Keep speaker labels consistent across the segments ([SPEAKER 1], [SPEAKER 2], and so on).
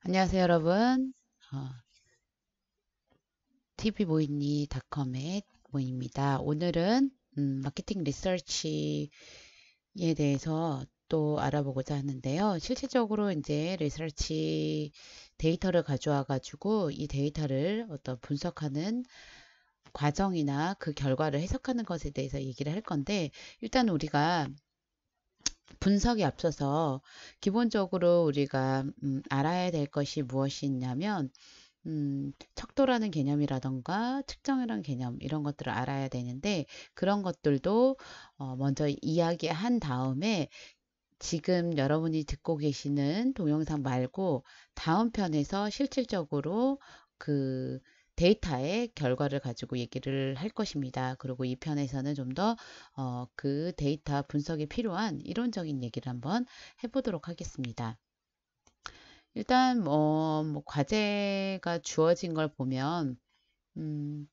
[SPEAKER 1] 안녕하세요, 여러분. tv모인이닷컴의 모입니다. 오늘은 마케팅 리서치에 대해서 또 알아보고자 하는데요. 실질적으로 이제 리서치 데이터를 가져와 가지고 이 데이터를 어떤 분석하는 과정이나 그 결과를 해석하는 것에 대해서 얘기를 할 건데, 일단 우리가 분석에 앞서서 기본적으로 우리가 알아야 될 것이 무엇이 있냐면, 척도라는 개념이라던가 측정이라는 개념 이런 것들을 알아야 되는데, 그런 것들도 먼저 이야기한 다음에 지금 여러분이 듣고 계시는 동영상 말고 다음 편에서 실질적으로 그 데이터의 결과를 가지고 얘기를 할 것입니다. 그리고 이 편에서는 좀 더 그 데이터 분석에 필요한 이론적인 얘기를 한번 해보도록 하겠습니다. 일단 뭐 과제가 주어진 걸 보면 음,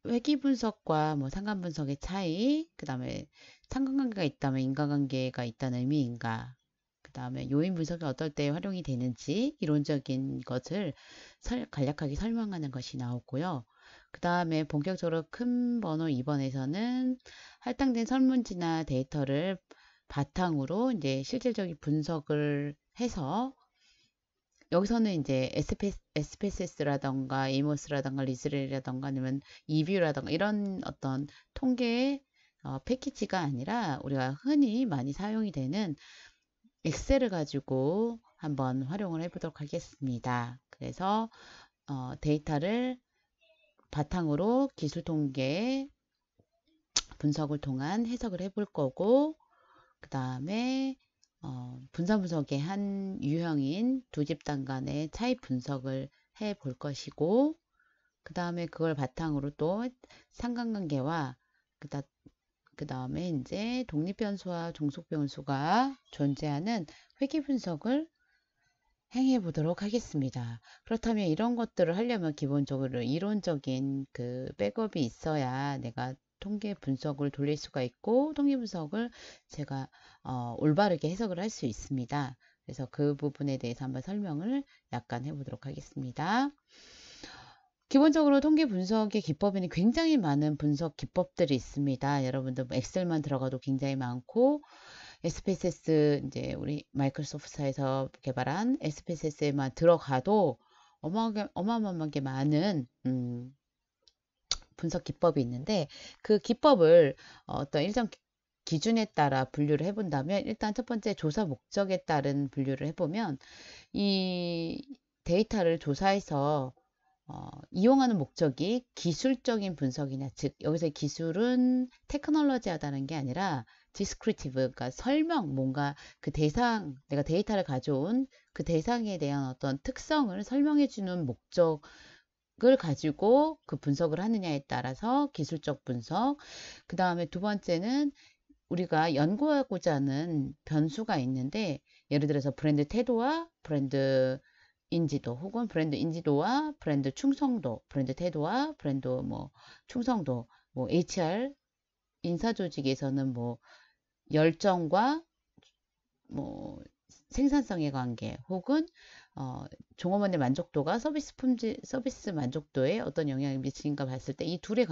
[SPEAKER 1] 회귀 분석과 뭐 상관 분석의 차이, 그 다음에 상관관계가 있다면 인과관계가 있다는 의미인가, 그 다음에 요인 분석이 어떨 때 활용이 되는지 이론적인 것을 간략하게 설명하는 것이 나오고요. 그 다음에 본격적으로 큰 번호 2번에서는 할당된 설문지나 데이터를 바탕으로 이제 실질적인 분석을 해서, 여기서는 이제 SPSS라던가 에이모스라던가 리즈렐이라던가 아니면 이뷰라던가 이런 어떤 통계 패키지가 아니라 우리가 흔히 많이 사용이 되는 엑셀을 가지고 한번 활용을 해보도록 하겠습니다. 그래서 데이터를 바탕으로 기술 통계 분석을 통한 해석을 해볼 거고, 그 다음에 분산 분석의 한 유형인 두 집단 간의 차이 분석을 해 볼 것이고, 그 다음에 그걸 바탕으로 또 상관관계와 그 다음에 이제 독립변수와 종속변수가 존재하는 회귀 분석을 행해 보도록 하겠습니다. 그렇다면 이런 것들을 하려면 기본적으로 이론적인 그 백업이 있어야 내가 통계 분석을 돌릴 수가 있고, 통계 분석을 제가 올바르게 해석을 할 수 있습니다. 그래서 그 부분에 대해서 한번 설명을 약간 해보도록 하겠습니다. 기본적으로 통계 분석의 기법에는 굉장히 많은 분석 기법들이 있습니다. 여러분들 뭐 엑셀만 들어가도 굉장히 많고, SPSS 이제 우리 마이크로소프트사에서 개발한 SPSS에만 들어가도 어마어마하게 많은 분석 기법이 있는데, 그 기법을 어떤 일정 기준에 따라 분류를 해본다면, 일단 첫 번째 조사 목적에 따른 분류를 해보면, 이 데이터를 조사해서 이용하는 목적이 기술적인 분석이냐, 즉 여기서 기술은 테크놀로지하다는 게 아니라 디스크리티브, 그러니까 설명, 뭔가 그 대상, 내가 데이터를 가져온 그 대상에 대한 어떤 특성을 설명해 주는 목적을 가지고 그 분석을 하느냐에 따라서 기술적 분석. 그 다음에 두 번째는 우리가 연구하고자 하는 변수가 있는데, 예를 들어서 브랜드 태도와 브랜드 인지도, 혹은 브랜드 인지도와 브랜드 충성도, 브랜드 태도와 브랜드 뭐 충성도, 뭐 HR 인사 조직에서는 뭐 열정과 뭐 생산성의 관계, 혹은 종업원의 만족도가 서비스 만족도에 어떤 영향을 미치는가 봤을 때 이 둘의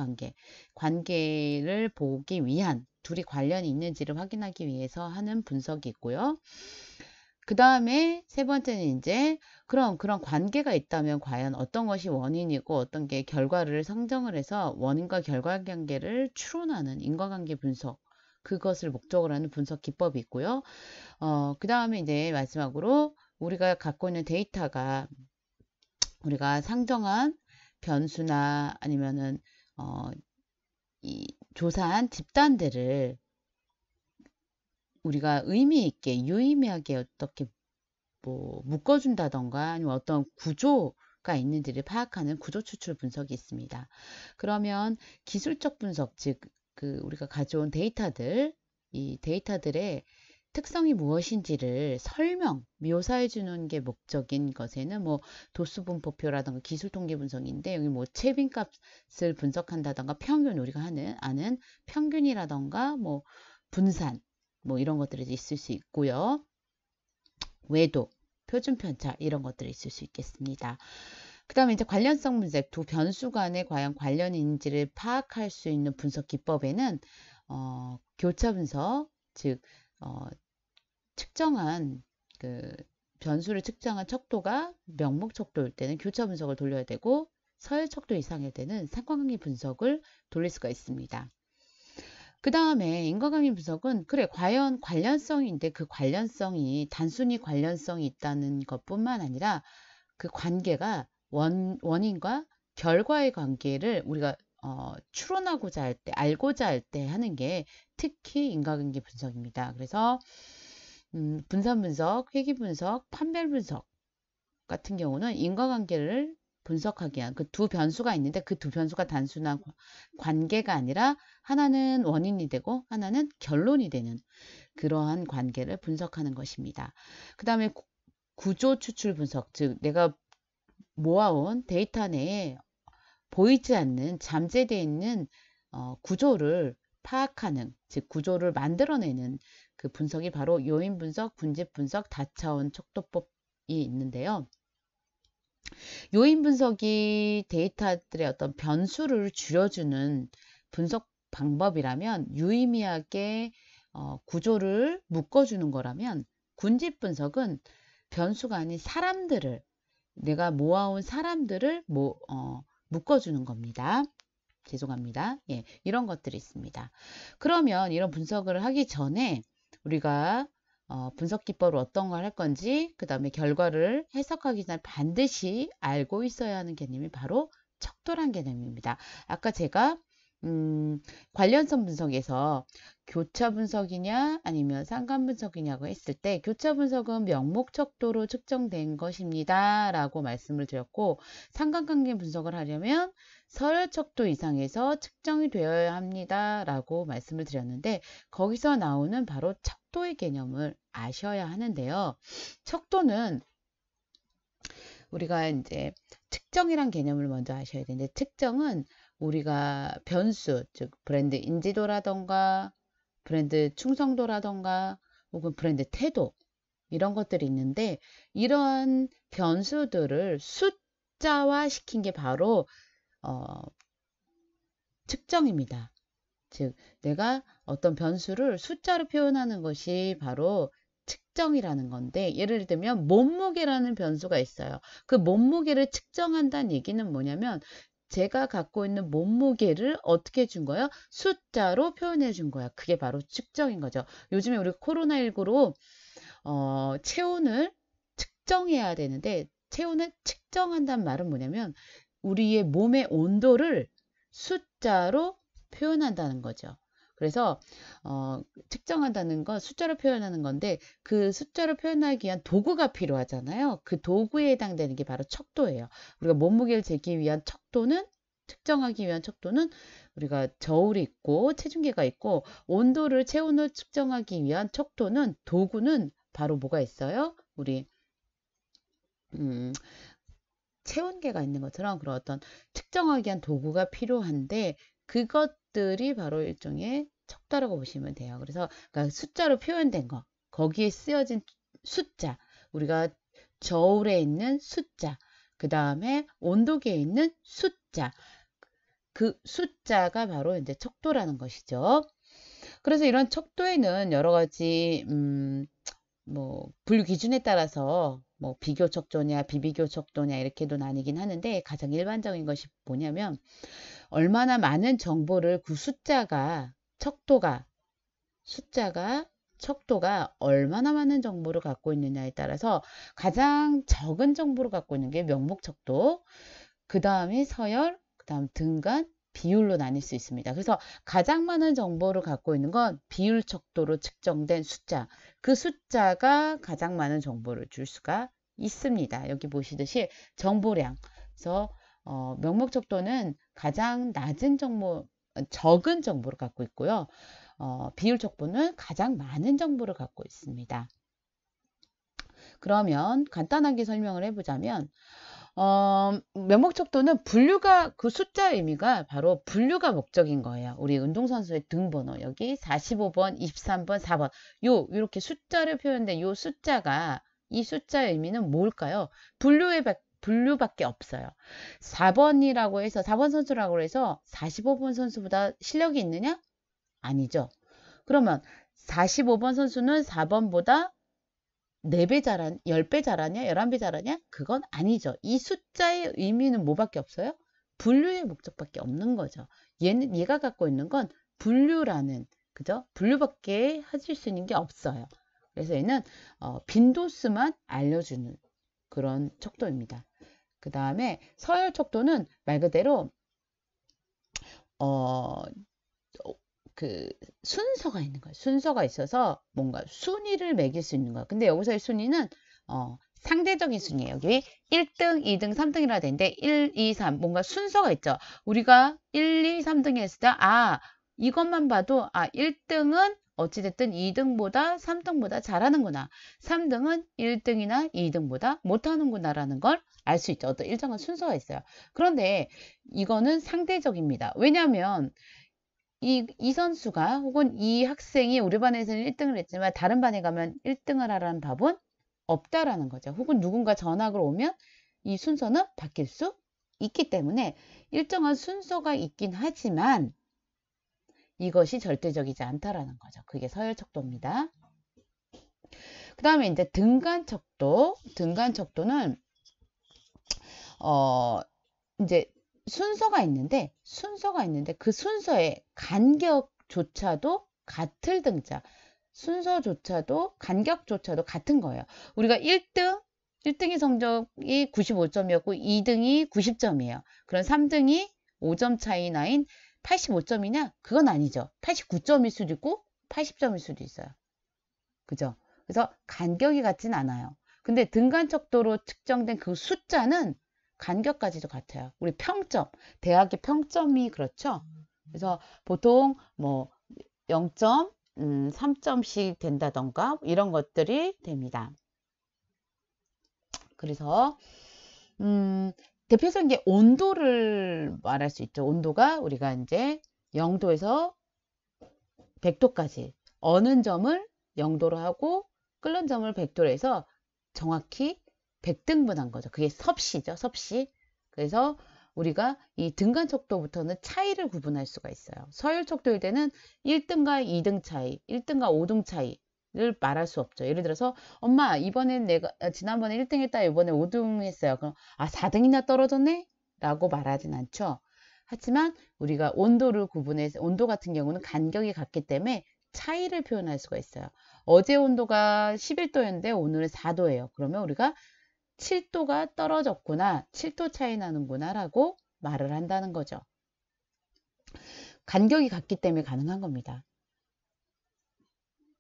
[SPEAKER 1] 관계를 보기 위한, 둘이 관련이 있는지를 확인하기 위해서 하는 분석이 있고요. 그 다음에 세 번째는 이제 그런 관계가 있다면 과연 어떤 것이 원인이고 어떤 게 결과를 상정을 해서 원인과 결과 관계를 추론하는 인과관계 분석, 그것을 목적으로 하는 분석 기법이 있고요. 그 다음에 이제 마지막으로 우리가 갖고 있는 데이터가 우리가 상정한 변수나 아니면은 이 조사한 집단들을 우리가 의미 있게 유의미하게 어떻게 뭐 묶어준다던가 아니면 어떤 구조가 있는지를 파악하는 구조 추출 분석이 있습니다. 그러면 기술적 분석, 즉 그 우리가 가져온 데이터들, 이 데이터들의 특성이 무엇인지를 묘사해 주는 게 목적인 것에는 뭐 도수분포표라든가 기술 통계 분석인데, 여기 뭐 채빈 값을 분석한다던가 평균, 우리가 아는 평균이라던가 뭐 분산, 뭐 이런 것들이 있을 수 있고요. 외도, 표준 편차 이런 것들이 있을 수 있겠습니다. 그 다음에 이제 관련성 분석, 두 변수 간의 과연 관련인지를 파악할 수 있는 분석 기법에는 교차 분석, 즉 측정한 변수를 측정한 척도가 명목 척도일 때는 교차 분석을 돌려야 되고 서열 척도 이상일 때는 상관관계 분석을 돌릴 수가 있습니다. 그 다음에 인과관계 분석은 그래 과연 관련성인데 그 관련성이 단순히 관련성이 있다는 것뿐만 아니라 그 관계가 원인과 결과의 관계를 우리가 추론하고자 할 때, 알고자 할 때 하는 게 특히 인과관계 분석입니다. 그래서 분산 분석, 회귀 분석, 판별 분석 같은 경우는 인과관계를 분석하기 위한 그 두 변수가 있는데 그 두 변수가 단순한 관계가 아니라 하나는 원인이 되고 하나는 결론이 되는 그러한 관계를 분석하는 것입니다. 그 다음에 구조 추출 분석, 즉 내가 모아온 데이터 내에 보이지 않는 잠재되어 있는 구조를 파악하는, 즉 구조를 만들어내는 그 분석이 바로 요인 분석, 군집 분석, 다차원 척도법이 있는데요. 요인 분석이 데이터들의 어떤 변수를 줄여주는 분석 방법이라면 유의미하게 구조를 묶어주는 거라면 군집 분석은 변수가 아닌 사람들을 내가 모아온 사람들을 묶어주는 겁니다. 죄송합니다. 예, 이런 것들이 있습니다. 그러면 이런 분석을 하기 전에 우리가 분석 기법을 어떤 걸 할 건지 그 다음에 결과를 해석하기 전에 반드시 알고 있어야 하는 개념이 바로 척도란 개념입니다. 아까 제가 관련성 분석에서 교차 분석이냐 아니면 상관 분석이냐고 했을 때 교차 분석은 명목 척도로 측정된 것입니다 라고 말씀을 드렸고 상관관계 분석을 하려면 서열 척도 이상에서 측정이 되어야 합니다 라고 말씀을 드렸는데 거기서 나오는 바로 척도의 개념을 아셔야 하는데요. 척도는 우리가 이제 측정이란 개념을 먼저 아셔야 되는데 측정은 우리가 변수, 즉 브랜드 인지도라던가 브랜드 충성도라던가 혹은 브랜드 태도 이런 것들이 있는데 이러한 변수들을 숫자화 시킨 게 바로 측정입니다. 즉 내가 어떤 변수를 숫자로 표현하는 것이 바로 측정이라는 건데 예를 들면 몸무게라는 변수가 있어요. 그 몸무게를 측정한다는 얘기는 뭐냐면 제가 갖고 있는 몸무게를 어떻게 준 거예요? 숫자로 표현해 준 거야. 그게 바로 측정인 거죠. 요즘에 우리 코로나19로 체온을 측정해야 되는데 체온을 측정한다는 말은 뭐냐면 우리의 몸의 온도를 숫자로 표현한다는 거죠. 그래서 측정한다는 건 숫자로 표현하는 건데 그 숫자로 표현하기 위한 도구가 필요하잖아요. 그 도구에 해당되는 게 바로 척도예요. 우리가 몸무게를 재기 위한 척도는 측정하기 위한 척도는 우리가 저울이 있고 체중계가 있고 온도를 체온을 측정하기 위한 척도는 도구는 바로 뭐가 있어요? 우리 체온계가 있는 것처럼 그런 어떤 측정하기 위한 도구가 필요한데 그것들이 바로 일종의 척도라고 보시면 돼요. 그래서 그러니까 숫자로 표현된 거, 거기에 쓰여진 숫자, 우리가 저울에 있는 숫자, 그 다음에 온도계에 있는 숫자, 그 숫자가 바로 이제 척도라는 것이죠. 그래서 이런 척도에는 여러 가지 분류 기준에 따라서 뭐 비교 척도냐 비비교 척도냐 이렇게도 나뉘긴 하는데 가장 일반적인 것이 뭐냐면 얼마나 많은 정보를 그 숫자가 척도가 얼마나 많은 정보를 갖고 있느냐에 따라서 가장 적은 정보를 갖고 있는 게 명목 척도, 그 다음에 서열, 그 다음 등간, 비율로 나뉠 수 있습니다. 그래서 가장 많은 정보를 갖고 있는 건 비율 척도로 측정된 숫자. 그 숫자가 가장 많은 정보를 줄 수가 있습니다. 여기 보시듯이 정보량. 그래서 명목 척도는 가장 낮은 정보, 적은 정보를 갖고 있고요. 비율 척도는 가장 많은 정보를 갖고 있습니다. 그러면 간단하게 설명을 해보자면 명목 척도는 분류가 그 숫자의 의미가 바로 분류가 목적인 거예요. 우리 운동선수의 등번호 여기 45번, 23번, 4번 이렇게 숫자를 표현된 요 숫자가 이 숫자의 의미는 뭘까요? 분류밖에 없어요. 4번이라고 해서 4번 선수라고 해서 45번 선수보다 실력이 있느냐? 아니죠. 그러면 45번 선수는 4번보다 4배 잘하냐? 10배 잘하냐? 11배 잘하냐? 그건 아니죠. 이 숫자의 의미는 뭐밖에 없어요? 분류의 목적밖에 없는 거죠. 얘가 갖고 있는 건 분류라는, 그죠? 분류밖에 해줄 수 있는 게 없어요. 그래서 얘는 빈도수만 알려주는 그런 척도입니다. 그 다음에 서열 척도는 말 그대로 그 순서가 있는 거예요. 순서가 있어서 뭔가 순위를 매길 수 있는 거예요. 근데 여기서의 순위는 상대적인 순위예요. 여기 1등, 2등, 3등이라 되는데 1, 2, 3 뭔가 순서가 있죠. 우리가 1, 2, 3등이 했을 때 이것만 봐도 1등은 어찌됐든 2등보다 3등보다 잘하는구나. 3등은 1등이나 2등보다 못하는구나 라는 걸 알 수 있죠. 어떤 일정한 순서가 있어요. 그런데 이거는 상대적입니다. 왜냐하면 이 선수가 혹은 이 학생이 우리 반에서는 1등을 했지만 다른 반에 가면 1등을 하라는 답은 없다라는 거죠. 혹은 누군가 전학을 오면 이 순서는 바뀔 수 있기 때문에 일정한 순서가 있긴 하지만 이것이 절대적이지 않다라는 거죠. 그게 서열척도입니다. 그 다음에 이제 등간척도. 등간척도는 이제 순서가 있는데 그 순서의 간격조차도 같을 등자. 순서조차도 간격조차도 같은 거예요. 우리가 1등의 성적이 95점이었고 2등이 90점이에요. 그럼 3등이 5점 차이 나인 85점이냐? 그건 아니죠. 89점일 수도 있고 80점일 수도 있어요. 그죠? 그래서 간격이 같진 않아요. 근데 등간척도로 측정된 그 숫자는 간격까지도 같아요. 우리 평점, 대학의 평점이 그렇죠. 그래서 보통 뭐 0점, 3점씩 된다던가 이런 것들이 됩니다. 그래서 대표적인 게 온도를 말할 수 있죠. 온도가 우리가 이제 0도에서 100도까지 어는 점을 0도로 하고 끓는 점을 100도로 해서 정확히 100등분한 거죠. 그게 섭씨죠. 섭씨. 그래서 우리가 이 등간척도부터는 차이를 구분할 수가 있어요. 서열척도일 때는 1등과 2등 차이, 1등과 5등 차이를 말할 수 없죠. 예를 들어서 엄마 이번엔 내가 지난번에 1등 했다 이번에 5등 했어요. 그럼 4등이나 떨어졌네? 라고 말하진 않죠. 하지만 우리가 온도를 구분해서 온도 같은 경우는 간격이 같기 때문에 차이를 표현할 수가 있어요. 어제 온도가 11도였는데 오늘은 4도예요. 그러면 우리가 7도가 떨어졌구나, 7도 차이 나는구나 라고 말을 한다는 거죠. 간격이 같기 때문에 가능한 겁니다.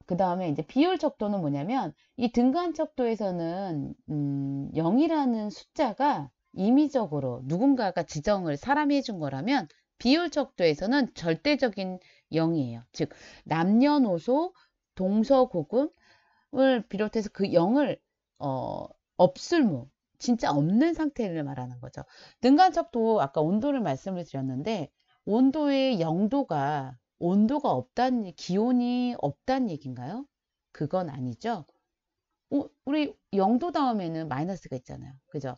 [SPEAKER 1] 그 다음에 이제 비율척도는 뭐냐면 이 등간척도에서는 0이라는 숫자가 임의적으로 누군가가 지정을 사람이 해준 거라면 비율척도에서는 절대적인 0이에요. 즉 남녀노소 동서고금을 비롯해서 그 0을 없을무 진짜 없는 상태를 말하는 거죠. 등간척도 아까 온도를 말씀을 드렸는데 온도의 0도가 온도가 없다는 기온이 없다는 얘기인가요? 그건 아니죠. 우리 0도 다음에는 마이너스가 있잖아요. 그죠?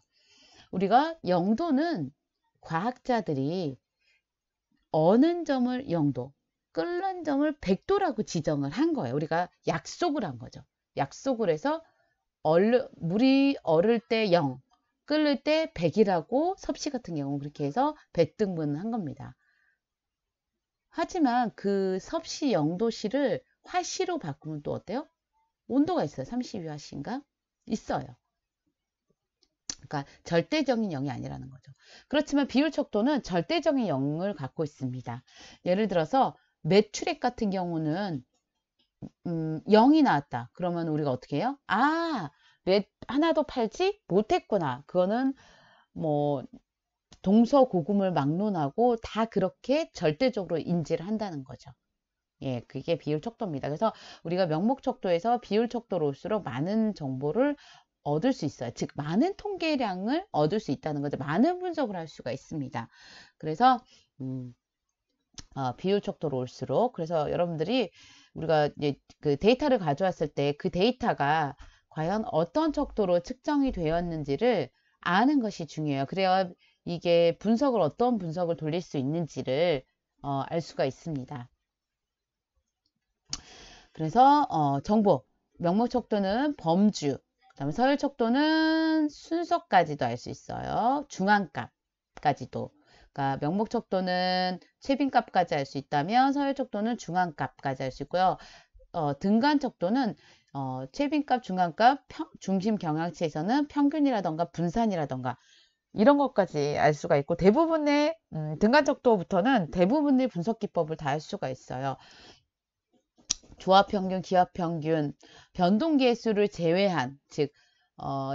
[SPEAKER 1] 우리가 0도는 과학자들이 어는 점을 0도, 끓는 점을 100도라고 지정을 한 거예요. 우리가 약속을 한 거죠. 약속을 해서 물이 얼을 때 0, 끓을 때 100이라고 섭씨 같은 경우는 그렇게 해서 100등분을 한 겁니다. 하지만 그 섭씨 0도씨를 화씨로 바꾸면 또 어때요? 온도가 있어요. 32화씨인가? 있어요. 그러니까 절대적인 0이 아니라는 거죠. 그렇지만 비율척도는 절대적인 0을 갖고 있습니다. 예를 들어서 매출액 같은 경우는 0이 나왔다. 그러면 우리가 어떻게 해요? 왜 하나도 팔지 못했구나. 그거는 뭐 동서고금을 막론하고 다 그렇게 절대적으로 인지를 한다는 거죠. 예, 그게 비율척도입니다. 그래서 우리가 명목척도에서 비율척도로 올수록 많은 정보를 얻을 수 있어요. 즉 많은 통계량을 얻을 수 있다는 거죠. 많은 분석을 할 수가 있습니다. 그래서 비율척도로 올수록 그래서 여러분들이 우리가 이제 그 데이터를 가져왔을 때 그 데이터가 과연 어떤 척도로 측정이 되었는지를 아는 것이 중요해요. 그래야 이게 어떤 분석을 돌릴 수 있는지를 알 수가 있습니다. 그래서 정보, 명목 척도는 범주, 그다음에 서열 척도는 순서까지도 알 수 있어요. 중앙값까지도. 그러니까 명목 척도는 최빈값까지 알 수 있다면 서열 척도는 중앙값까지 알 수 있고요. 등간 척도는 최빈값, 중앙값, 중심 경향치에서는 평균이라던가 분산이라던가 이런 것까지 알 수가 있고 대부분의 등간 척도부터는 대부분의 분석 기법을 다 알 수가 있어요. 조합평균, 기합평균, 변동계수를 제외한 즉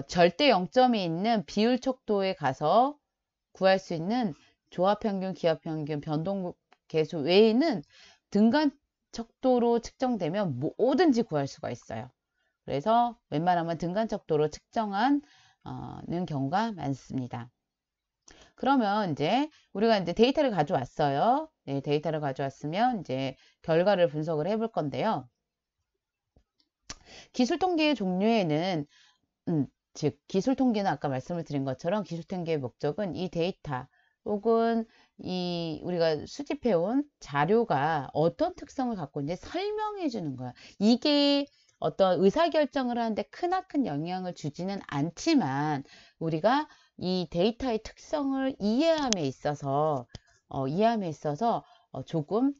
[SPEAKER 1] 절대 0점이 있는 비율 척도에 가서 구할 수 있는 조합평균, 기합평균, 변동계수 외에는 등간 척도로 측정되면 뭐든지 구할 수가 있어요. 그래서 웬만하면 등간 척도로 측정하는 경우가 많습니다. 그러면 이제 우리가 이제 데이터를 가져왔어요. 네, 데이터를 가져왔으면 이제 결과를 분석을 해볼 건데요. 기술 통계의 종류에는 즉 기술 통계는 아까 말씀을 드린 것처럼 기술 통계의 목적은 이 데이터 혹은 우리가 수집해온 자료가 어떤 특성을 갖고 있는지 설명해 주는 거야. 이게 어떤 의사결정을 하는데 크나큰 영향을 주지는 않지만 우리가 이 데이터의 특성을 이해함에 있어서 조금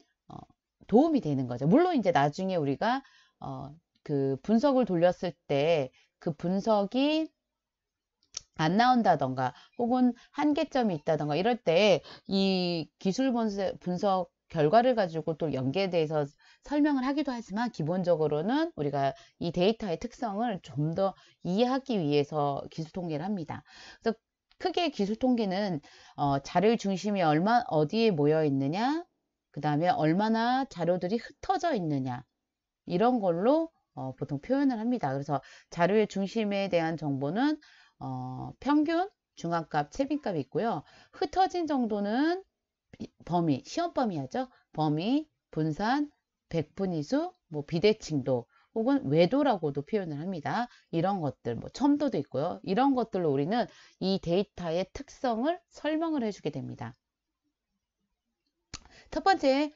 [SPEAKER 1] 도움이 되는 거죠. 물론 이제 나중에 우리가 그 분석을 돌렸을 때 그 분석이 안 나온다던가 혹은 한계점이 있다던가 이럴 때 이 기술 분석 결과를 가지고 또 연계에 대해서 설명을 하기도 하지만 기본적으로는 우리가 이 데이터의 특성을 좀 더 이해하기 위해서 기술 통계를 합니다. 그래서 크게 기술 통계는 자료의 중심이 어디에 모여 있느냐, 그 다음에 얼마나 자료들이 흩어져 있느냐 이런 걸로 보통 표현을 합니다. 그래서 자료의 중심에 대한 정보는 평균, 중앙값, 최빈값이 있고요. 흩어진 정도는 범위, 시험 범위하죠. 범위, 분산, 백분위수, 뭐 비대칭도 혹은 외도라고도 표현을 합니다. 이런 것들, 뭐 첨도도 있고요. 이런 것들로 우리는 이 데이터의 특성을 설명을 해주게 됩니다. 첫 번째,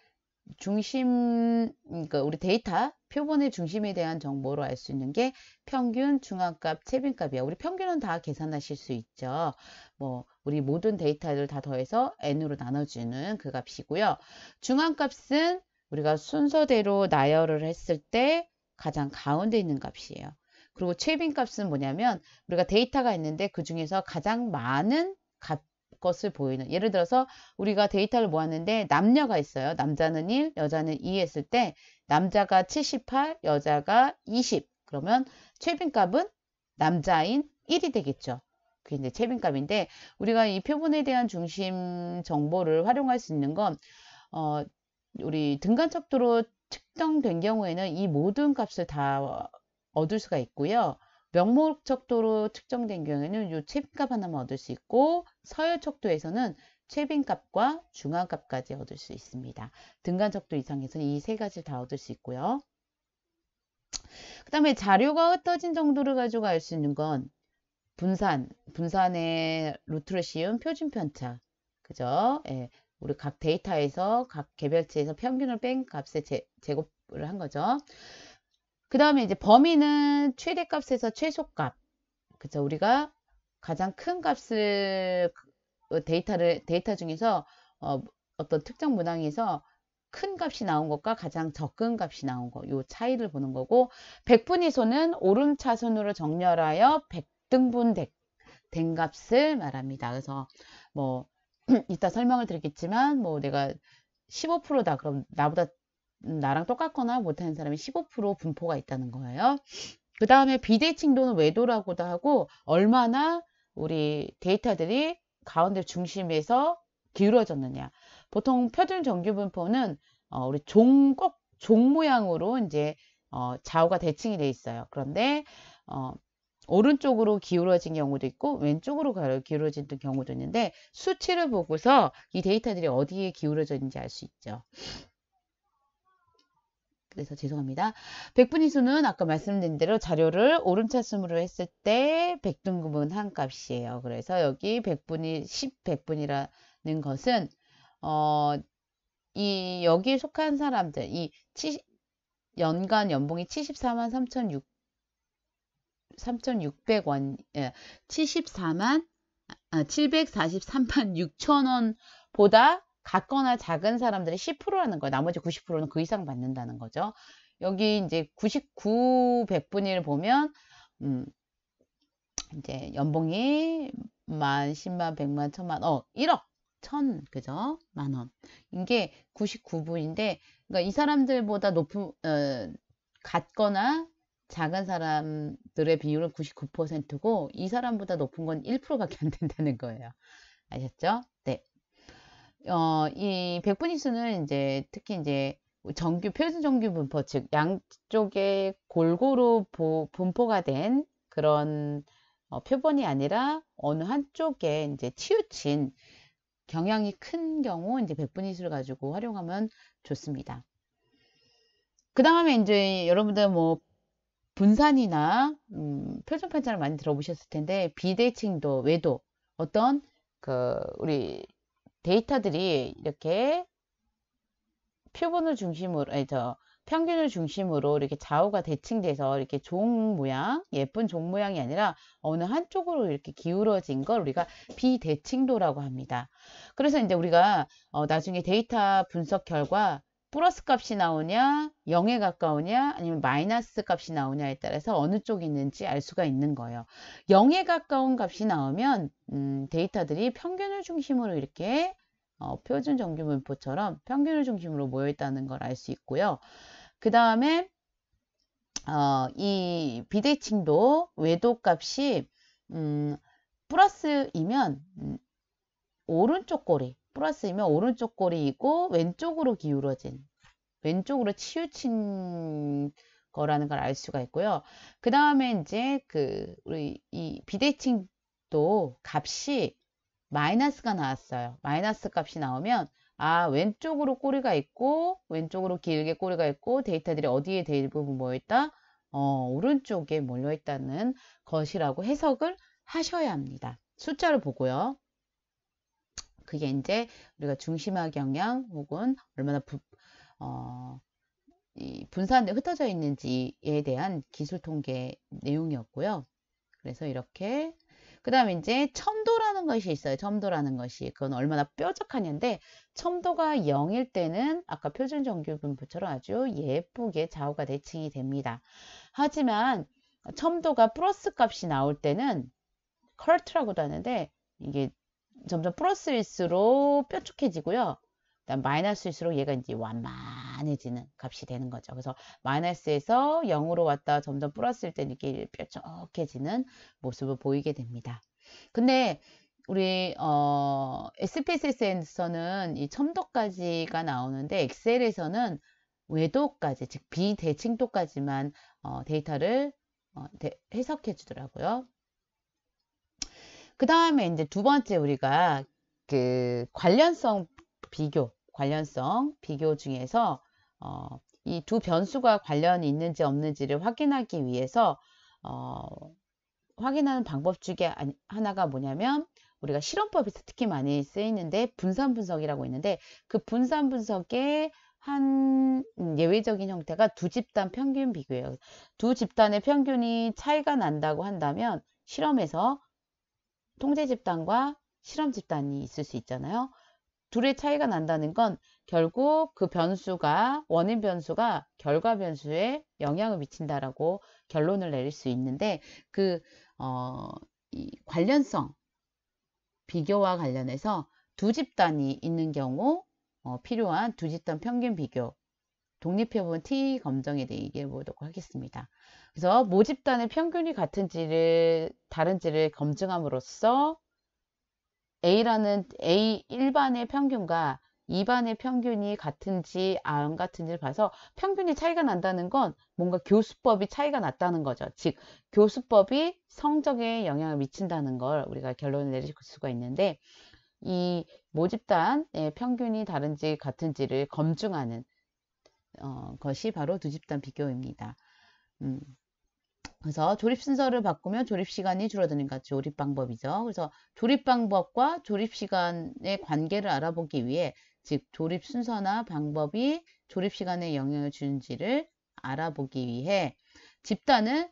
[SPEAKER 1] 그러니까 우리 데이터 표본의 중심에 대한 정보로 알 수 있는 게 평균, 중앙값, 최빈값이야. 우리 평균은 다 계산하실 수 있죠. 뭐 우리 모든 데이터를 다 더해서 n으로 나눠주는 그 값이고요. 중앙값은 우리가 순서대로 나열을 했을 때 가장 가운데 있는 값이에요. 그리고 최빈값은 뭐냐면 우리가 데이터가 있는데 그 중에서 가장 많은 것을 보이는, 예를 들어서 우리가 데이터를 모았는데 남녀가 있어요. 남자는 1, 여자는 2 했을 때 남자가 78, 여자가 20 그러면 최빈값은 남자인 1이 되겠죠. 그게 이제 최빈값인데 우리가 이 표본에 대한 중심 정보를 활용할 수 있는 건 우리 등간 척도로 측정된 경우에는 이 모든 값을 다 얻을 수가 있고요. 명목 척도로 측정된 경우에는 이 최빈값 하나만 얻을 수 있고 서열 척도에서는 최빈값과 중앙값까지 얻을 수 있습니다. 등간 척도 이상에서는 이 세 가지를 다 얻을 수 있고요. 그 다음에 자료가 흩어진 정도를 가지고 알 수 있는 건 분산의 루트를 씌운 표준 편차. 그죠? 예, 우리 각 데이터에서 각 개별치에서 평균을 뺀 값의 제곱을 한 거죠. 그 다음에 이제 범위는 최대값에서 최소값. 그죠? 우리가 가장 큰 값을 데이터 중에서 어떤 특정 문항에서 큰 값이 나온 것과 가장 적은 값이 나온 거, 요 차이를 보는 거고, 백분위수는 오름차순으로 정렬하여 백등분된 값을 말합니다. 그래서 뭐 이따 설명을 드리겠지만 뭐 내가 15%다 그럼 나랑 똑같거나 못하는 사람이 15% 분포가 있다는 거예요. 그 다음에 비대칭도는 외도라고도 하고 얼마나 우리 데이터들이 가운데 중심에서 기울어졌느냐. 보통 표준 정규 분포는 우리 종 모양으로 이제 좌우가 대칭이 돼 있어요. 그런데 오른쪽으로 기울어진 경우도 있고 왼쪽으로 기울어진 경우도 있는데 수치를 보고서 이 데이터들이 어디에 기울어져 있는지 알 수 있죠. 그래서 죄송합니다. 백분위수는 아까 말씀드린 대로 자료를 오름차순으로 했을 때 백등급은 한 값이에요. 그래서 여기 10백분이라는 것은 이 여기에 속한 사람들 연간 연봉이 74만 3,600원 74만 743만 6천 원보다 같거나 작은 사람들이 10%라는 거예요. 나머지 90%는 그 이상 받는다는 거죠. 여기 이제 99백분위를 보면 이제 연봉이 만, 10만, 100만, 1000만, 1억, 1000, 그죠? 만원. 이게 99분인데, 그러니까 이 사람들보다 같거나 작은 사람들의 비율은 99%고, 이 사람보다 높은 건 1%밖에 안 된다는 거예요. 아셨죠? 네. 이 백분위수는 이제 특히 이제 표준 정규 분포, 즉 양쪽에 골고루 분포가 된 그런 표본이 아니라 어느 한쪽에 이제 치우친 경향이 큰 경우 이제 백분위수를 가지고 활용하면 좋습니다. 그 다음에 이제 여러분들 뭐 분산이나 표준 편차를 많이 들어보셨을 텐데 비대칭도, 외도 어떤 우리 데이터들이 이렇게 표본을 중심으로, 평균을 중심으로 이렇게 좌우가 대칭돼서 이렇게 종 모양, 예쁜 종 모양이 아니라 어느 한쪽으로 이렇게 기울어진 걸 우리가 비대칭도라고 합니다. 그래서 이제 우리가 나중에 데이터 분석 결과 플러스 값이 나오냐, 0에 가까우냐, 아니면 마이너스 값이 나오냐에 따라서 어느 쪽이 있는지 알 수가 있는 거예요. 0에 가까운 값이 나오면 데이터들이 평균을 중심으로 이렇게 표준 정규 분포처럼 평균을 중심으로 모여 있다는 걸 알 수 있고요. 그 다음에 이 비대칭도 외도 값이 플러스이면 오른쪽 꼬리, 플러스이면 오른쪽 꼬리이고 왼쪽으로 기울어진, 왼쪽으로 치우친 거라는 걸 알 수가 있고요. 그 다음에 이제 우리 이 비대칭도 값이 마이너스가 나왔어요. 마이너스 값이 나오면 왼쪽으로 꼬리가 있고 왼쪽으로 길게 꼬리가 있고 데이터들이 어디에 대부분 모여있다? 오른쪽에 몰려있다는 것이라고 해석을 하셔야 합니다. 숫자를 보고요. 그게 이제 우리가 중심화 경향 혹은 얼마나 분산돼 흩어져 있는지에 대한 기술 통계 내용이었고요. 그래서 이렇게 그 다음에 이제 첨도라는 것이 있어요. 첨도라는 것이. 그건 얼마나 뾰족하냐인데 첨도가 0일 때는 아까 표준 정규 분포처럼 아주 예쁘게 좌우가 대칭이 됩니다. 하지만 첨도가 플러스 값이 나올 때는 컬트라고도 하는데 이게 점점 플러스일수록 뾰족해지고요. 그다음 마이너스일수록 얘가 이제 완만해지는 값이 되는 거죠. 그래서 마이너스에서 0으로 왔다 점점 플러스일 때 이렇게 뾰족해지는 모습을 보이게 됩니다. 근데 우리 SPSS에서는 이 첨도까지가 나오는데 엑셀에서는 외도까지, 즉 비대칭도까지만 데이터를 해석해 주더라고요. 그 다음에 이제 두 번째 우리가 관련성 비교 중에서 이 두 변수가 관련이 있는지 없는지를 확인하기 위해서 확인하는 방법 중에 하나가 뭐냐면 우리가 실험법에서 특히 많이 쓰이는데 분산 분석이라고 있는데 그 분산 분석의 한 예외적인 형태가 두 집단 평균 비교예요. 두 집단의 평균이 차이가 난다고 한다면 실험에서 통제 집단과 실험 집단이 있을 수 있잖아요. 둘의 차이가 난다는 건 결국 그 변수가 원인 변수가 결과 변수에 영향을 미친다라고 결론을 내릴 수 있는데 이 관련성 비교와 관련해서 두 집단이 있는 경우 필요한 두 집단 평균 비교 독립해본 T 검정에 대해 얘기해 보도록 하겠습니다. 그래서 모집단의 평균이 같은지를 다른지를 검증함으로써 A 1반의 평균과 2반의 평균이 같은지 안 같은지를 봐서 평균이 차이가 난다는 건 뭔가 교수법이 차이가 났다는 거죠. 즉 교수법이 성적에 영향을 미친다는 걸 우리가 결론을 내릴 수가 있는데 이 모집단의 평균이 다른지 같은지를 검증하는 것이 바로 두 집단 비교입니다. 그래서 조립 순서를 바꾸면 조립 시간이 줄어드니까 조립 방법이죠. 그래서 조립 방법과 조립 시간의 관계를 알아보기 위해, 즉 조립 순서나 방법이 조립 시간에 영향을 주는지를 알아보기 위해 집단을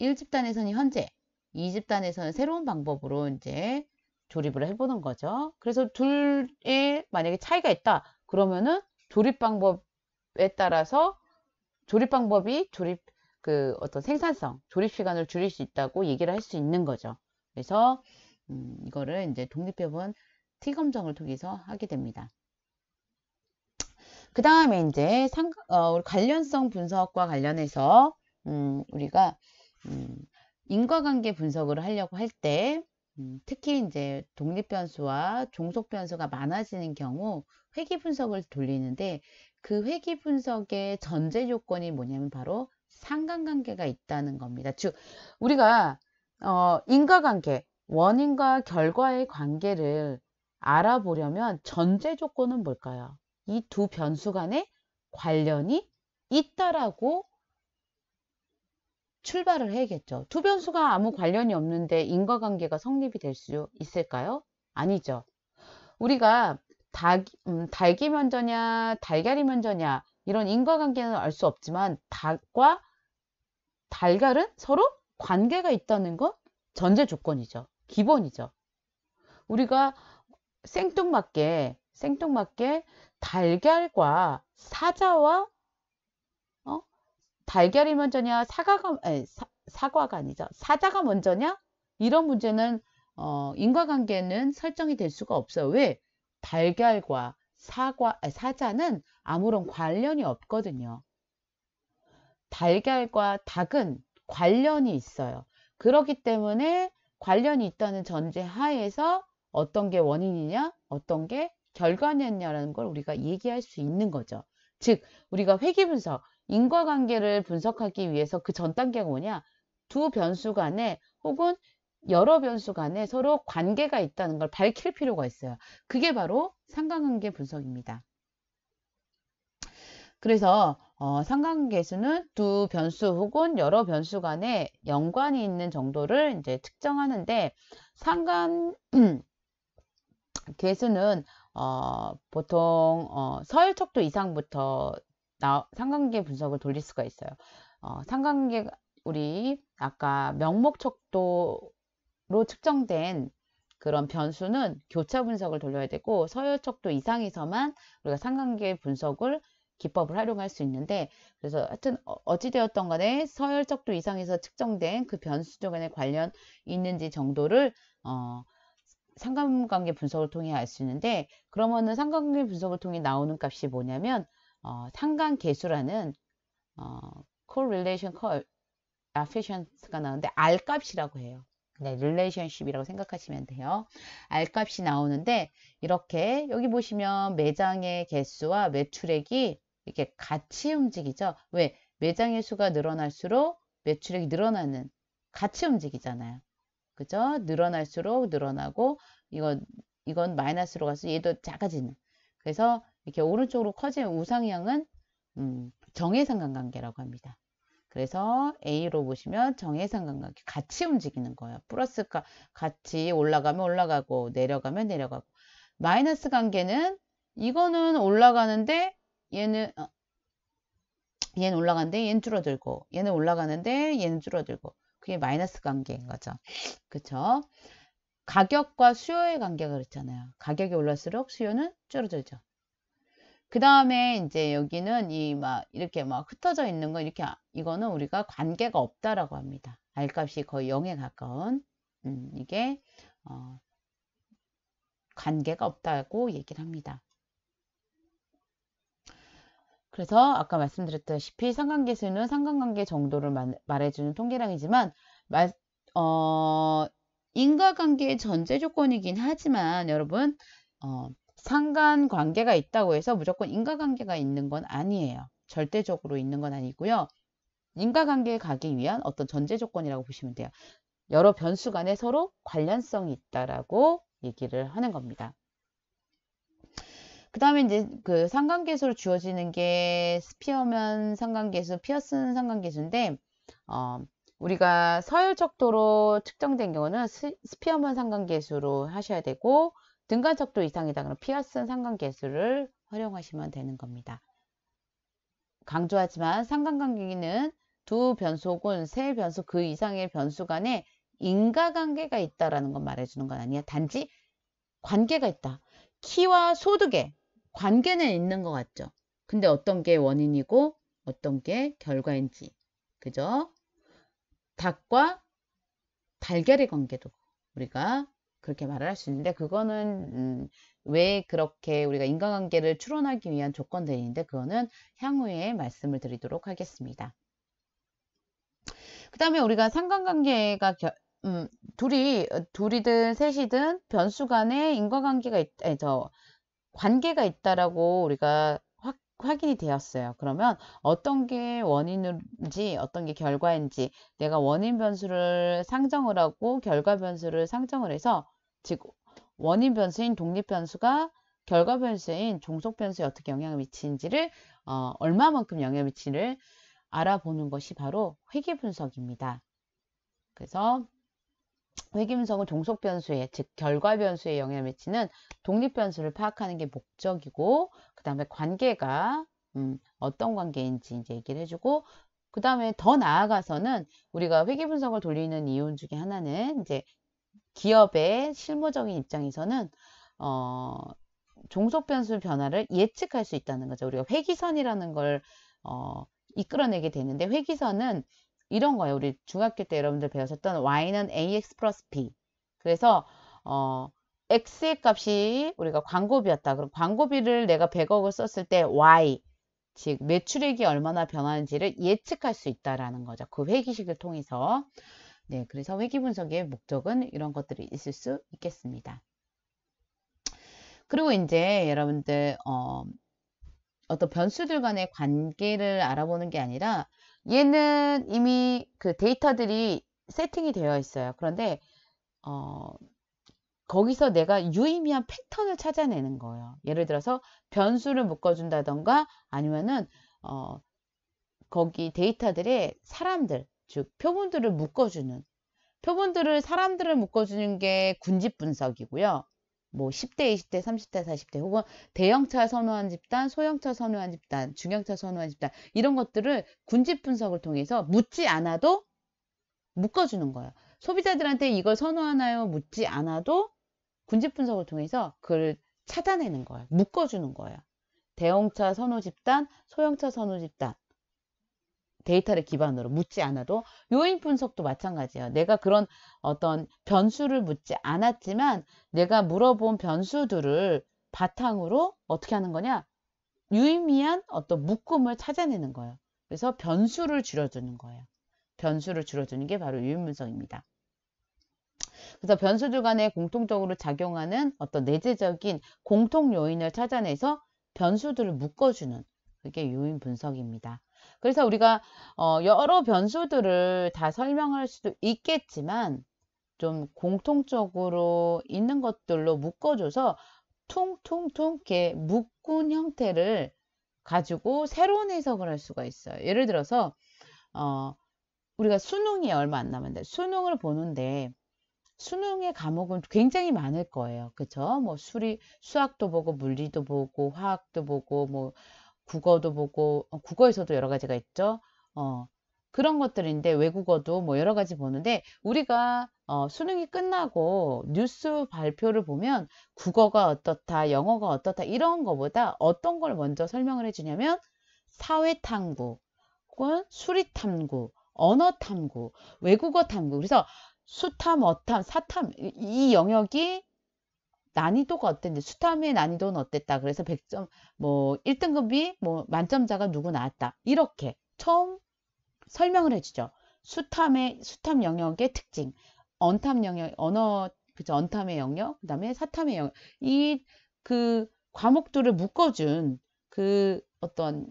[SPEAKER 1] 1집단에서는 현재, 2집단에서는 새로운 방법으로 이제 조립을 해보는 거죠. 그래서 둘의 만약에 차이가 있다 그러면은 조립 방법에 따라서 조립 방법이 어떤 생산성, 조립 시간을 줄일 수 있다고 얘기를 할 수 있는 거죠. 그래서 이거를 이제 독립해본 T검정을 통해서 하게 됩니다. 그 다음에 이제 관련성 분석과 관련해서 우리가 인과관계 분석을 하려고 할 때 특히 이제 독립변수와 종속변수가 많아지는 경우 회귀 분석을 돌리는데, 그 회귀 분석의 전제 조건이 뭐냐면 바로 상관관계가 있다는 겁니다. 즉 우리가 인과관계, 원인과 결과의 관계를 알아보려면 전제 조건은 뭘까요? 이 두 변수 간의 관련이 있다라고 출발을 해야겠죠. 두 변수가 아무 관련이 없는데 인과관계가 성립이 될 수 있을까요? 아니죠. 우리가 닭이 먼저냐 달걀이 먼저냐 이런 인과관계는 알 수 없지만 닭과 달걀은 서로 관계가 있다는 건 전제 조건이죠. 기본이죠. 우리가 생뚱맞게 달걀과 사자와 달걀이 먼저냐 사과가 아니죠. 사자가 먼저냐 이런 문제는 인과관계는 설정이 될 수가 없어요. 왜? 달걀과 사자는 아무런 관련이 없거든요. 달걀과 닭은 관련이 있어요. 그렇기 때문에 관련이 있다는 전제 하에서 어떤 게 원인이냐 어떤 게 결과냐라는 걸 우리가 얘기할 수 있는 거죠. 즉 우리가 회귀 분석, 인과관계를 분석하기 위해서 그 전 단계가 뭐냐, 두 변수 간에 혹은 여러 변수 간에 서로 관계가 있다는 걸 밝힐 필요가 있어요. 그게 바로 상관관계 분석입니다. 그래서 상관계수는 두 변수 혹은 여러 변수 간에 연관이 있는 정도를 이제 측정하는데, 상관계수는 보통 서열척도 이상부터 상관계 분석을 돌릴 수가 있어요. 상관계 우리 아까 명목척도로 측정된 그런 변수는 교차 분석을 돌려야 되고, 서열척도 이상에서만 우리가 상관계 분석을 기법을 활용할 수 있는데, 그래서 하여튼 어찌되었던 간에 서열척도 이상에서 측정된 그 변수 간의 관련 있는지 정도를 상관관계 분석을 통해 알 수 있는데, 그러면은 상관관계 분석을 통해 나오는 값이 뭐냐면 상관계수라는 correlation coefficient가 나오는데 R 값이라고 해요. 그냥 relationship이라고 생각하시면 돼요. R 값이 나오는데, 이렇게 여기 보시면 매장의 개수와 매출액이 이렇게 같이 움직이죠. 왜? 매장의 수가 늘어날수록 매출액이 늘어나는, 같이 움직이잖아요. 그죠? 늘어날수록 늘어나고, 이건 마이너스로 가서 얘도 작아지는. 그래서 이렇게 오른쪽으로 커지는 우상향은 정해상관관계라고 합니다. 그래서 A로 보시면 정해상관관계, 같이 움직이는 거예요. 플러스가 같이 올라가면 올라가고 내려가면 내려가고, 마이너스 관계는 이거는 올라가는데 얘는 올라가는데 얘는 줄어들고, 얘는 올라가는데 얘는 줄어들고, 그게 마이너스 관계인 거죠. 그쵸? 가격과 수요의 관계가 그렇잖아요. 가격이 올랐을수록 수요는 줄어들죠. 그 다음에 이제 여기는 이렇게 흩어져 있는 거, 이거는 우리가 관계가 없다라고 합니다. R 값이 거의 0에 가까운, 이게 관계가 없다고 얘기를 합니다. 그래서 아까 말씀드렸다시피 상관계수는 상관관계 정도를 말해주는 통계량이지만, 인과관계의 전제 조건이긴 하지만 여러분, 상관관계가 있다고 해서 무조건 인과관계가 있는 건 아니에요. 절대적으로 있는 건 아니고요. 인과관계에 가기 위한 어떤 전제 조건이라고 보시면 돼요. 여러 변수 간에 서로 관련성이 있다라고 얘기를 하는 겁니다. 그 다음에 이제 그 상관계수로 주어지는 게 스피어먼 상관계수, 피어슨 상관계수인데, 우리가 서열척도로 측정된 경우는 스피어먼 상관계수로 하셔야 되고, 등간척도 이상이다 그러면 피어슨 상관계수를 활용하시면 되는 겁니다. 강조하지만 상관관계는 두 변수 혹은 세 변수 그 이상의 변수 간에 인과관계가 있다라는 건 말해주는 건 아니야. 단지 관계가 있다. 키와 소득에 관계는 있는 것 같죠. 근데 어떤 게 원인이고 어떤 게 결과인지, 그죠? 닭과 달걀의 관계도 우리가 그렇게 말을 할 수 있는데, 그거는 왜 그렇게 우리가 인과관계를 추론하기 위한 조건들인데, 그거는 향후에 말씀을 드리도록 하겠습니다. 그 다음에 우리가 상관관계가 둘이든 셋이든 변수 간에 인과관계가 관계가 있다라고 우리가 확인이 되었어요. 그러면 어떤 게 원인인지 어떤 게 결과인지, 내가 원인 변수를 상정을 하고 결과 변수를 상정을 해서, 즉 원인 변수인 독립 변수가 결과 변수인 종속 변수에 어떻게 영향을 미치는지를 얼마만큼 영향을 미치를 알아보는 것이 바로 회귀 분석입니다. 그래서 회귀 분석은 종속 변수에, 즉 결과 변수에 영향을 미치는 독립 변수를 파악하는 게 목적이고, 그 다음에 관계가 어떤 관계인지 이제 얘기를 해주고, 그 다음에 더 나아가서는 우리가 회귀 분석을 돌리는 이유 중에 하나는 이제 기업의 실무적인 입장에서는 종속 변수 변화를 예측할 수 있다는 거죠. 우리가 회귀선이라는 걸 이끌어내게 되는데, 회귀선은 이런 거예요. 우리 중학교 때 여러분들 배우셨던 y는 ax 플러스 b. 그래서 x의 값이 우리가 광고비였다. 그럼 광고비를 내가 100억을 썼을 때 y, 즉 매출액이 얼마나 변하는지를 예측할 수 있다라는 거죠. 그 회귀식을 통해서. 네, 그래서 회귀 분석의 목적은 이런 것들이 있을 수 있겠습니다. 그리고 이제 여러분들 어떤 변수들 간의 관계를 알아보는 게 아니라, 얘는 이미 그 데이터들이 세팅이 되어 있어요. 그런데 거기서 내가 유의미한 패턴을 찾아내는 거예요. 예를 들어서 변수를 묶어준다던가, 아니면은 거기 데이터들의 사람들, 즉 표본들을 묶어주는, 사람들을 묶어주는 게 군집 분석이고요. 뭐 10대, 20대, 30대, 40대, 혹은 대형차 선호한 집단, 소형차 선호한 집단, 중형차 선호한 집단, 이런 것들을 군집 분석을 통해서 묻지 않아도 묶어주는 거예요. 소비자들한테 이걸 선호하나요? 묻지 않아도 군집 분석을 통해서 그걸 찾아내는 거예요. 묶어주는 거예요. 대형차 선호 집단, 소형차 선호 집단, 데이터를 기반으로 묻지 않아도. 요인 분석도 마찬가지예요. 내가 그런 어떤 변수를 묻지 않았지만 내가 물어본 변수들을 바탕으로 어떻게 하는 거냐? 유의미한 어떤 묶음을 찾아내는 거예요. 그래서 변수를 줄여주는 거예요. 변수를 줄여주는 게 바로 요인 분석입니다. 그래서 변수들 간에 공통적으로 작용하는 어떤 내재적인 공통 요인을 찾아내서 변수들을 묶어주는, 그게 요인 분석입니다. 그래서 우리가 여러 변수들을 다 설명할 수도 있겠지만, 좀 공통적으로 있는 것들로 묶어줘서 퉁퉁퉁 이렇게 묶은 형태를 가지고 새로운 해석을 할 수가 있어요. 예를 들어서 우리가 수능이 얼마 안 남았는데 수능을 보는데, 수능의 과목은 굉장히 많을 거예요. 그쵸? 뭐 수학도 보고 물리도 보고 화학도 보고 뭐 국어도 보고, 국어에서도 여러 가지가 있죠. 그런 것들인데, 외국어도 뭐 여러 가지 보는데, 우리가 수능이 끝나고 뉴스 발표를 보면 국어가 어떻다, 영어가 어떻다, 이런 거보다 어떤 걸 먼저 설명을 해주냐면 사회탐구, 혹은 수리탐구, 언어탐구, 외국어 탐구. 그래서 수탐, 어탐, 사탐, 이 영역이 난이도가 어땠는데, 수탐의 난이도는 어땠다. 그래서 100점, 뭐 1등급이 뭐 만점자가 누구 나왔다. 이렇게 처음 설명을 해주죠. 수탐 영역의 특징, 언탐 영역, 그죠? 언탐의 영역, 그 다음에 사탐의 영역. 그 과목들을 묶어준 그 어떤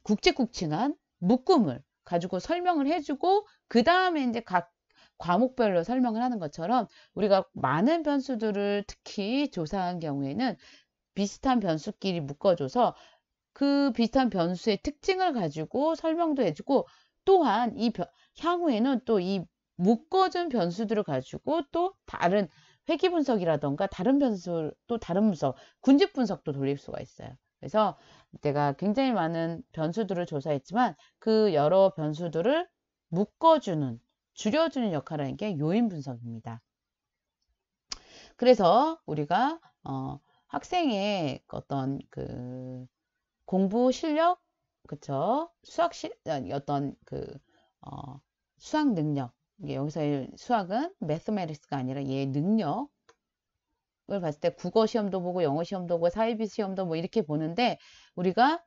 [SPEAKER 1] 굵직굵직한 묶음을 가지고 설명을 해주고, 그 다음에 이제 각 과목별로 설명을 하는 것처럼, 우리가 많은 변수들을 특히 조사한 경우에는 비슷한 변수끼리 묶어줘서 그 비슷한 변수의 특징을 가지고 설명도 해주고, 또한 향후에는 또 이 묶어준 변수들을 가지고 또 다른 회귀 분석이라던가 다른 변수, 또 다른 분석, 군집 분석도 돌릴 수가 있어요. 그래서 내가 굉장히 많은 변수들을 조사했지만 그 여러 변수들을 묶어주는, 줄여주는 역할을 하는 게 요인 분석입니다. 그래서 우리가 학생의 어떤 그 공부 실력, 그쵸? 어떤 수학 능력, 여기서의 수학은 매스메릭스가 아니라 얘의 능력을 봤을 때 국어 시험도 보고 영어 시험도 보고 사회비 시험도 뭐 이렇게 보는데, 우리가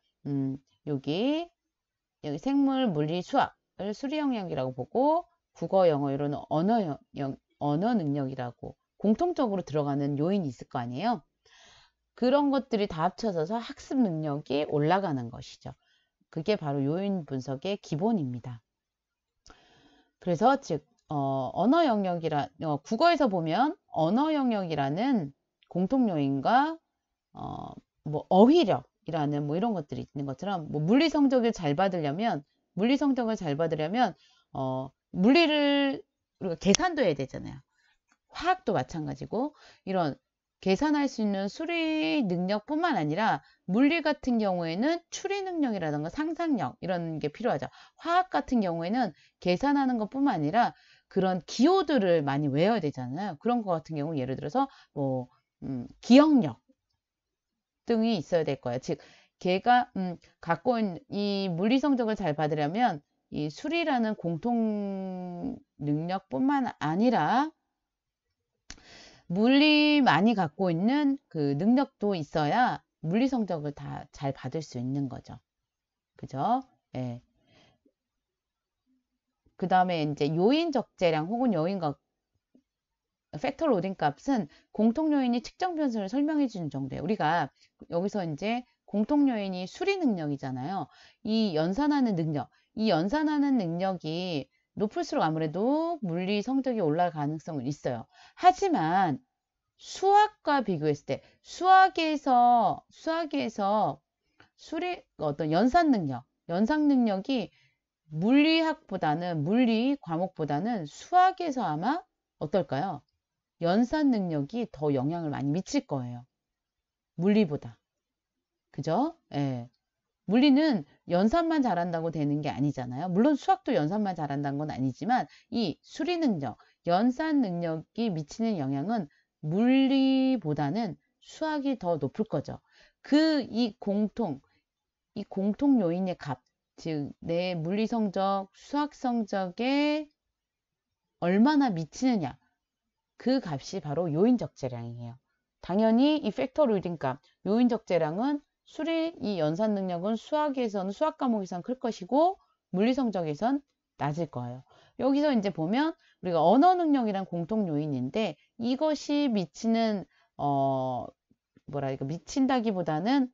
[SPEAKER 1] 여기 생물, 물리, 수학을 수리 영역이라고 보고, 국어, 영어 이런 언어 능력이라고 공통적으로 들어가는 요인이 있을 거 아니에요. 그런 것들이 다 합쳐져서 학습 능력이 올라가는 것이죠. 그게 바로 요인 분석의 기본입니다. 그래서 즉 언어 국어에서 보면 언어 영역이라는 공통 요인과 뭐 어휘력이라는 뭐 이런 것들이 있는 것처럼, 뭐 물리 성적을 잘 받으려면 물리를 우리가 계산도 해야 되잖아요. 화학도 마찬가지고, 이런 계산할 수 있는 수리 능력뿐만 아니라 물리 같은 경우에는 추리 능력이라든가 상상력 이런 게 필요하죠. 화학 같은 경우에는 계산하는 것뿐만 아니라 그런 기호들을 많이 외워야 되잖아요. 그런 것 같은 경우 예를 들어서 뭐 기억력 등이 있어야 될 거예요. 즉 걔가 갖고 있는 이 물리 성적을 잘 받으려면 이 수리라는 공통 능력뿐만 아니라 물리 많이 갖고 있는 그 능력도 있어야 물리 성적을 다 잘 받을 수 있는 거죠. 그죠? 예. 그 다음에 이제 요인 적재량 혹은 팩터 로딩 값은 공통 요인이 측정 변수를 설명해 주는 정도예요. 우리가 여기서 이제 공통 요인이 수리 능력이잖아요. 이 연산하는 능력이 높을수록 아무래도 물리 성적이 올라갈 가능성은 있어요. 하지만 수학과 비교했을 때 수학에서 어떤 연산 능력이 물리 과목보다는 수학에서 아마 어떨까요? 연산 능력이 더 영향을 많이 미칠 거예요. 물리보다. 그죠? 예. 물리는 연산만 잘한다고 되는 게 아니잖아요. 물론 수학도 연산만 잘한다는 건 아니지만 이 수리 능력, 연산 능력이 미치는 영향은 물리보다는 수학이 더 높을 거죠. 이 공통 요인의 값, 즉 내 물리 성적, 수학 성적에 얼마나 미치느냐, 그 값이 바로 요인 적재량이에요. 당연히 이 팩터 로딩 값, 요인 적재량은 이 연산 능력은 수학 과목에서는 클 것이고 물리 성적에선 낮을 거예요. 여기서 이제 보면 우리가 언어 능력이란 공통 요인인데, 이것이 미친다기보다는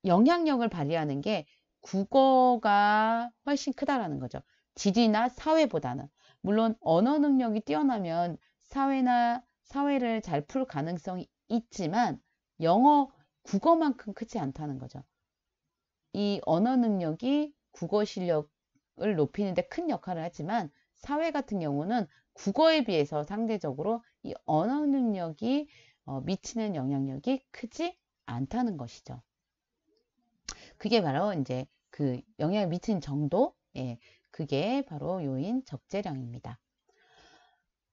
[SPEAKER 1] 영향력을 발휘하는 게 국어가 훨씬 크다라는 거죠. 지리나 사회보다는. 물론 언어 능력이 뛰어나면 사회를 잘 풀 가능성이 있지만 국어만큼 크지 않다는 거죠. 이 언어 능력이 국어 실력을 높이는 데 큰 역할을 하지만 사회 같은 경우는 국어에 비해서 상대적으로 이 언어 능력이 미치는 영향력이 크지 않다는 것이죠. 그게 바로 이제 그 영향을 미치는 정도, 그게 바로 요인 적재량입니다.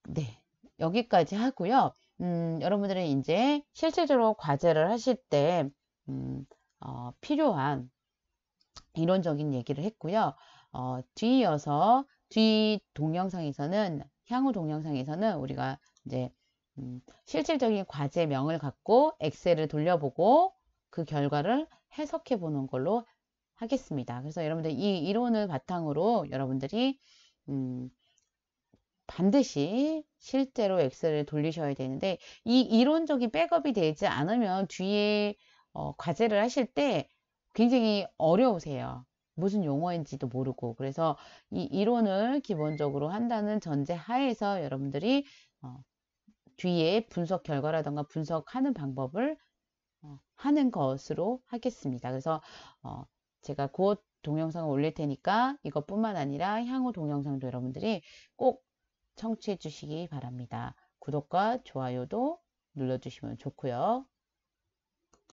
[SPEAKER 1] 네, 여기까지 하고요. 여러분들은 이제 실질적으로 과제를 하실 때 필요한 이론적인 얘기를 했고요. 향후 동영상에서는 우리가 이제 실질적인 과제명을 갖고 엑셀을 돌려보고 그 결과를 해석해 보는 걸로 하겠습니다. 그래서 여러분들 이 이론을 바탕으로 여러분들이 반드시 실제로 엑셀을 돌리셔야 되는데, 이 이론적인 백업이 되지 않으면 뒤에 과제를 하실 때 굉장히 어려우세요. 무슨 용어인지도 모르고. 그래서 이 이론을 기본적으로 한다는 전제 하에서 여러분들이 뒤에 분석 결과라던가 분석하는 방법을 하는 것으로 하겠습니다. 그래서 제가 곧 동영상을 올릴 테니까 이것뿐만 아니라 향후 동영상도 여러분들이 꼭 청취해 주시기 바랍니다. 구독과 좋아요도 눌러주시면 좋고요.